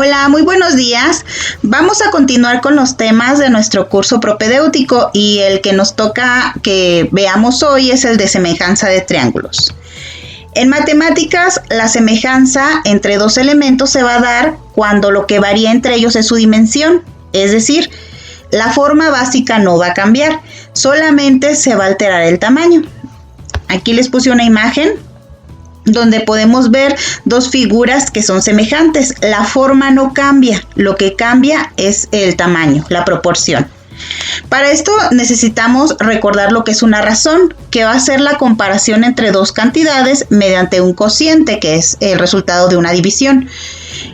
Hola, muy buenos días. Vamos a continuar con los temas de nuestro curso propedéutico y el que nos toca que veamos hoy es el de semejanza de triángulos. En matemáticas, la semejanza entre dos elementos se va a dar cuando lo que varía entre ellos es su dimensión, es decir, la forma básica no va a cambiar, solamente se va a alterar el tamaño. Aquí les puse una imagen donde podemos ver dos figuras que son semejantes. La forma no cambia, lo que cambia es el tamaño, la proporción. Para esto necesitamos recordar lo que es una razón, que va a ser la comparación entre dos cantidades mediante un cociente, que es el resultado de una división.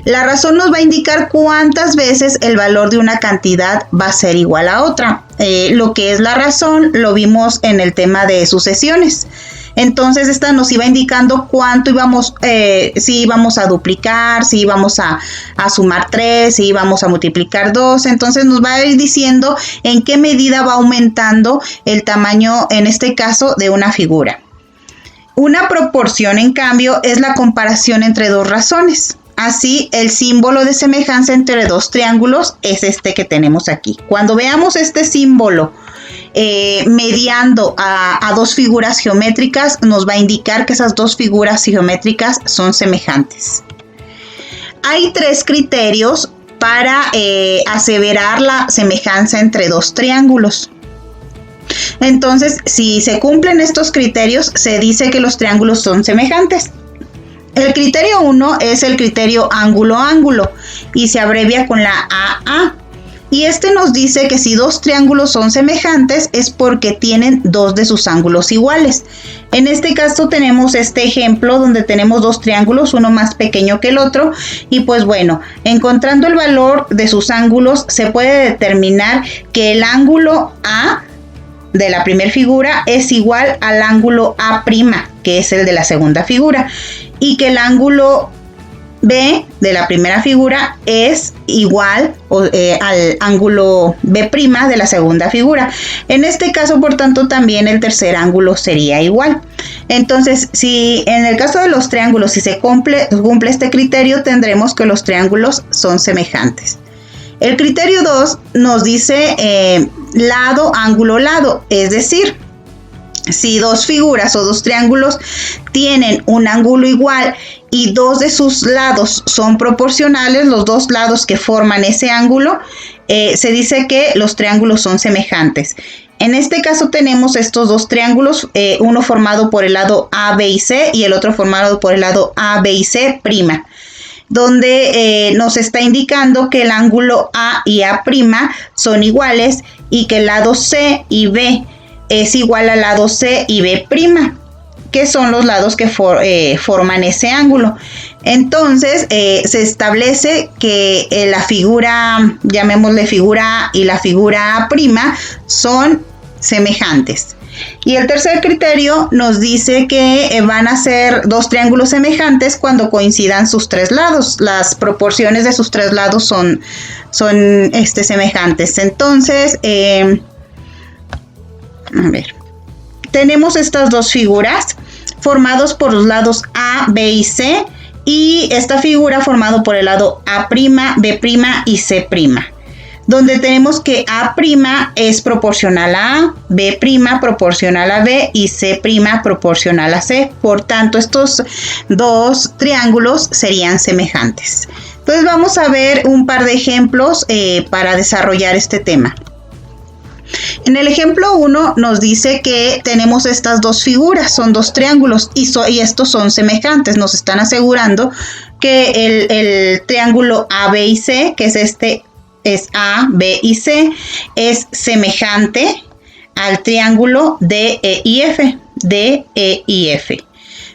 La razón nos va a indicar cuántas veces el valor de una cantidad va a ser igual a otra. Lo que es la razón lo vimos en el tema de sucesiones. Entonces esta nos iba indicando cuánto íbamos, si íbamos a duplicar, si íbamos a sumar 3, si íbamos a multiplicar 2. Entonces nos va a ir diciendo en qué medida va aumentando el tamaño, en este caso, de una figura. Una proporción, en cambio, es la comparación entre dos razones. Así, el símbolo de semejanza entre dos triángulos es este que tenemos aquí. Cuando veamos este símbolo mediando a dos figuras geométricas, nos va a indicar que esas dos figuras geométricas son semejantes. Hay tres criterios para aseverar la semejanza entre dos triángulos. Entonces, si se cumplen estos criterios, se dice que los triángulos son semejantes. El criterio 1 es el criterio ángulo-ángulo y se abrevia con la AA. Y este nos dice que si dos triángulos son semejantes es porque tienen dos de sus ángulos iguales. En este caso tenemos este ejemplo donde tenemos dos triángulos, uno más pequeño que el otro. Y pues bueno, encontrando el valor de sus ángulos se puede determinar que el ángulo A de la primera figura es igual al ángulo A', que es el de la segunda figura. Y que el ángulo B de la primera figura es igual al ángulo B' de la segunda figura. En este caso, por tanto, también el tercer ángulo sería igual. Entonces, si en el caso de los triángulos, si se cumple este criterio, tendremos que los triángulos son semejantes. El criterio 2 nos dice lado, ángulo, lado, es decir, si dos figuras o dos triángulos tienen un ángulo igual y dos de sus lados son proporcionales, los dos lados que forman ese ángulo, se dice que los triángulos son semejantes. En este caso tenemos estos dos triángulos, uno formado por el lado A, B y C y el otro formado por el lado A, B y C', donde nos está indicando que el ángulo A y A' son iguales y que el lado C y B es igual al lado C y B', que son los lados que forman ese ángulo. Entonces se establece que la figura, llamémosle figura A y la figura A' son semejantes. Y el tercer criterio nos dice que van a ser dos triángulos semejantes cuando coincidan sus tres lados. Las proporciones de sus tres lados son semejantes. Entonces, a ver, tenemos estas dos figuras formados por los lados A, B y C y esta figura formado por el lado A', B' y C', donde tenemos que A' es proporcional a A, B' proporcional a B y C' proporcional a C. Por tanto, estos dos triángulos serían semejantes. Entonces vamos a ver un par de ejemplos para desarrollar este tema. En el ejemplo 1 nos dice que tenemos estas dos figuras, son dos triángulos y estos son semejantes. Nos están asegurando que el triángulo A, B y C, que es A, B y C, es semejante al triángulo D, E y F.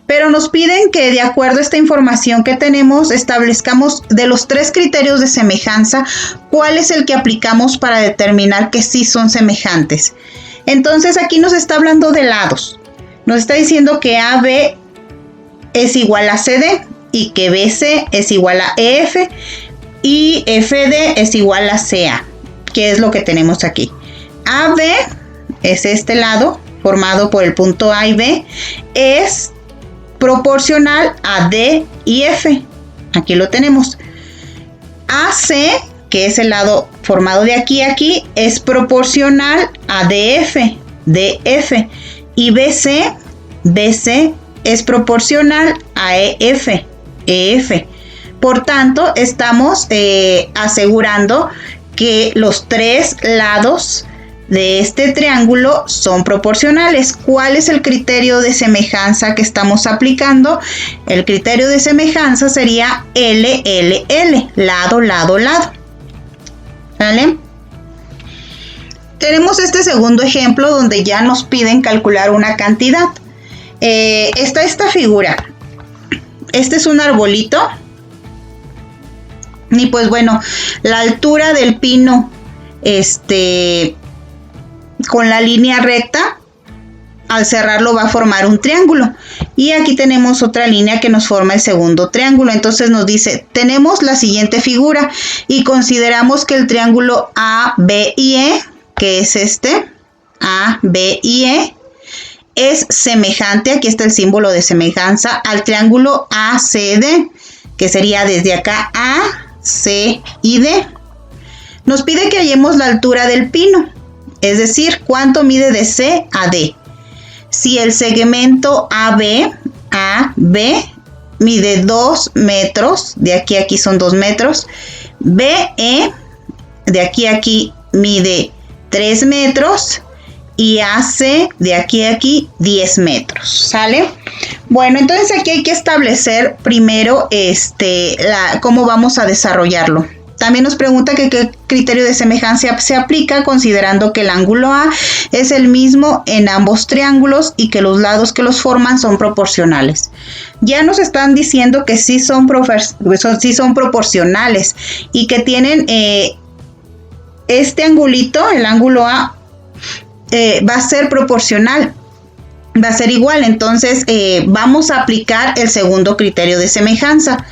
Pero nos piden que de acuerdo a esta información que tenemos, establezcamos de los tres criterios de semejanza, cuál es el que aplicamos para determinar que sí son semejantes. Entonces aquí nos está hablando de lados. Nos está diciendo que AB es igual a CD y que BC es igual a EF y FD es igual a CA, que es lo que tenemos aquí. AB es este lado formado por el punto A y B, es proporcional a D y F. Aquí lo tenemos. AC, que es el lado formado de aquí a aquí, es proporcional a DF, y BC es proporcional a EF. Por tanto, estamos asegurando que los tres lados de este triángulo son proporcionales. ¿Cuál es el criterio de semejanza que estamos aplicando? El criterio de semejanza sería LLL, lado, lado, lado. ¿Vale? Tenemos este segundo ejemplo donde ya nos piden calcular una cantidad. Está esta figura. Este es un arbolito. Y pues bueno, la altura del pino, con la línea recta, al cerrarlo va a formar un triángulo. Y aquí tenemos otra línea que nos forma el segundo triángulo. Entonces nos dice, tenemos la siguiente figura y consideramos que el triángulo ABIE, que es este, ABIE, es semejante, aquí está el símbolo de semejanza, al triángulo ACD, que sería desde acá A, C y D. Nos pide que hallemos la altura del pino, es decir, cuánto mide de C a D. Si el segmento AB mide 2 metros, de aquí a aquí son 2 metros, BE, de aquí a aquí mide 3 metros, y AC, de aquí a aquí, 10 metros, ¿sale? Bueno, entonces aquí hay que establecer primero cómo vamos a desarrollarlo. También nos pregunta que qué criterio de semejanza se aplica, considerando que el ángulo A es el mismo en ambos triángulos y que los lados que los forman son proporcionales. Ya nos están diciendo que sí son proporcionales y que tienen este angulito, el ángulo A, va a ser proporcional, va a ser igual. Entonces vamos a aplicar el segundo criterio de semejanza,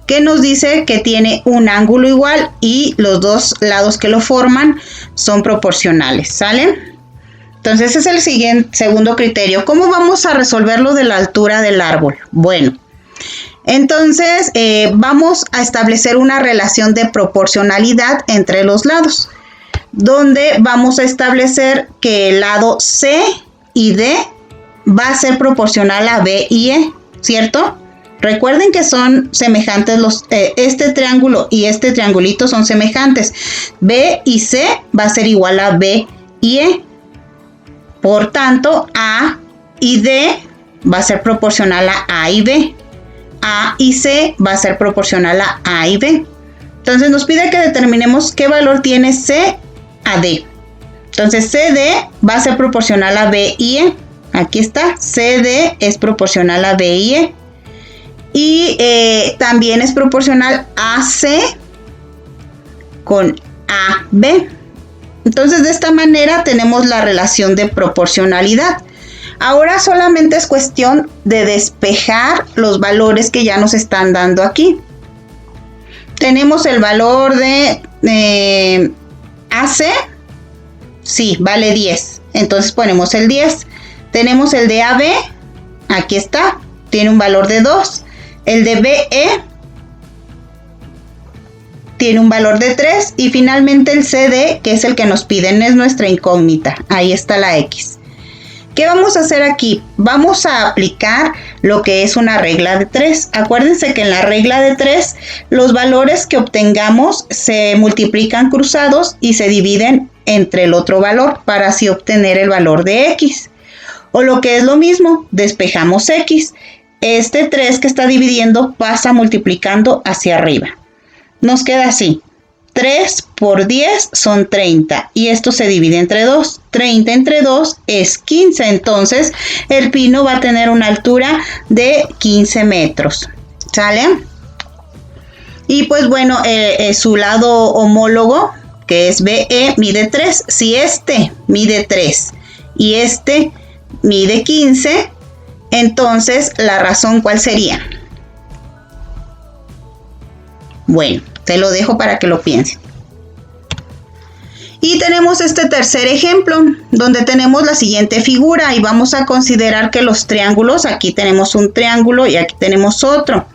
que nos dice que tiene un ángulo igual y los dos lados que lo forman son proporcionales, ¿sale? Entonces ese es el segundo criterio. ¿Cómo vamos a resolverlo de la altura del árbol? Bueno, entonces vamos a establecer una relación de proporcionalidad entre los lados, donde vamos a establecer que el lado C y D va a ser proporcional a B y E, ¿cierto? Recuerden que son semejantes, este triángulo y este triangulito son semejantes. B y C va a ser igual a B y E. Por tanto, A y D va a ser proporcional a A y B. A y C va a ser proporcional a A y B. Entonces nos pide que determinemos qué valor tiene C a D. Entonces CD va a ser proporcional a B y E. Aquí está, CD es proporcional a B y E. Y también es proporcional AC con AB. Entonces de esta manera tenemos la relación de proporcionalidad. Ahora solamente es cuestión de despejar los valores que ya nos están dando aquí. Tenemos el valor de AC, sí, vale 10. Entonces ponemos el 10. Tenemos el de AB, aquí está, tiene un valor de 2. El de BE tiene un valor de 3. Y finalmente el CD, que es el que nos piden, es nuestra incógnita. Ahí está la X. ¿Qué vamos a hacer aquí? Vamos a aplicar lo que es una regla de 3. Acuérdense que en la regla de 3 los valores que obtengamos se multiplican cruzados y se dividen entre el otro valor para así obtener el valor de X. O lo que es lo mismo, despejamos X. Este 3 que está dividiendo pasa multiplicando hacia arriba. Nos queda así. 3 por 10 son 30 y esto se divide entre 2. 30 entre 2 es 15. Entonces el pino va a tener una altura de 15 metros. ¿Sale? Y pues bueno, su lado homólogo, que es BE, mide 3. Si este mide 3 y este mide 15, entonces la razón, ¿cuál sería? Bueno, te lo dejo para que lo piensen. Y tenemos este tercer ejemplo, donde tenemos la siguiente figura y vamos a considerar que los triángulos, aquí tenemos un triángulo y aquí tenemos otro.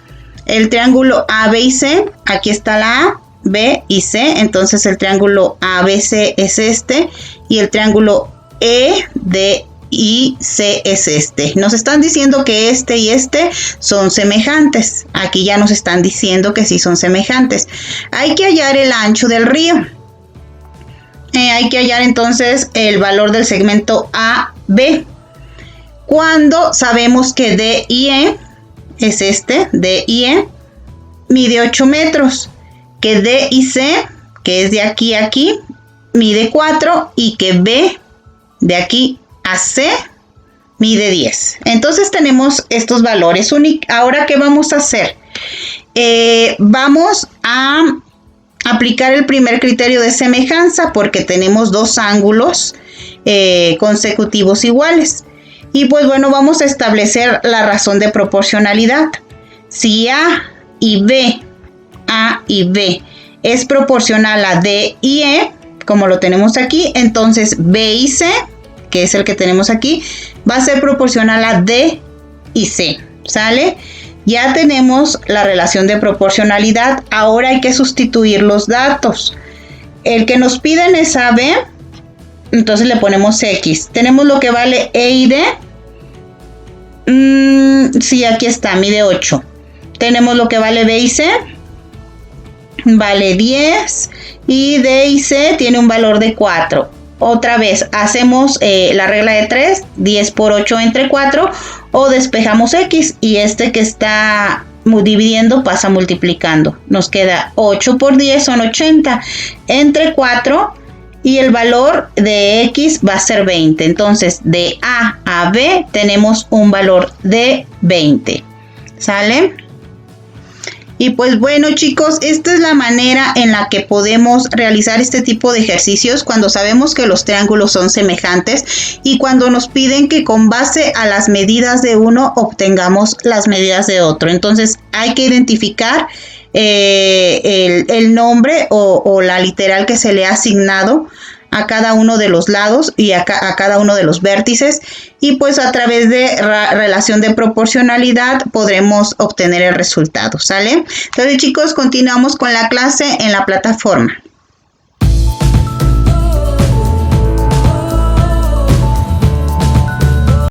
El triángulo A, B y C, aquí está la A, B y C. Entonces el triángulo ABC es este y el triángulo EDIC es este. Nos están diciendo que este y este son semejantes. Aquí ya nos están diciendo que sí son semejantes. Hay que hallar el ancho del río. Hay que hallar entonces el valor del segmento AB. Cuando sabemos que DIE es este, DIE, mide 8 metros. Que DIC, que es de aquí a aquí, mide 4. Y que B, de aquí a C, mide 10. Entonces tenemos estos valores. Ahora, ¿qué vamos a hacer? Vamos a aplicar el primer criterio de semejanza porque tenemos dos ángulos consecutivos iguales. Y pues bueno, vamos a establecer la razón de proporcionalidad. Si A y B es proporcional a D y E, como lo tenemos aquí, entonces B y C, que es el que tenemos aquí, va a ser proporcional a D y C, ¿sale? Ya tenemos la relación de proporcionalidad. Ahora hay que sustituir los datos. El que nos piden es AB, entonces le ponemos X. Tenemos lo que vale E y D. Sí, aquí está, mide 8. Tenemos lo que vale B y C. Vale 10. Y D y C tiene un valor de 4. Otra vez, hacemos la regla de 3. 10 por 8 entre 4. O despejamos X y este que está dividiendo pasa multiplicando. Nos queda 8 por 10 son 80 entre 4 y el valor de X va a ser 20. Entonces de A a B tenemos un valor de 20. ¿Sale? Y pues bueno, chicos, esta es la manera en la que podemos realizar este tipo de ejercicios cuando sabemos que los triángulos son semejantes y cuando nos piden que con base a las medidas de uno obtengamos las medidas de otro. Entonces hay que identificar el nombre o la literal que se le ha asignado a cada uno de los lados y a cada uno de los vértices, y pues a través de relación de proporcionalidad podremos obtener el resultado, ¿sale? Entonces, chicos, continuamos con la clase en la plataforma.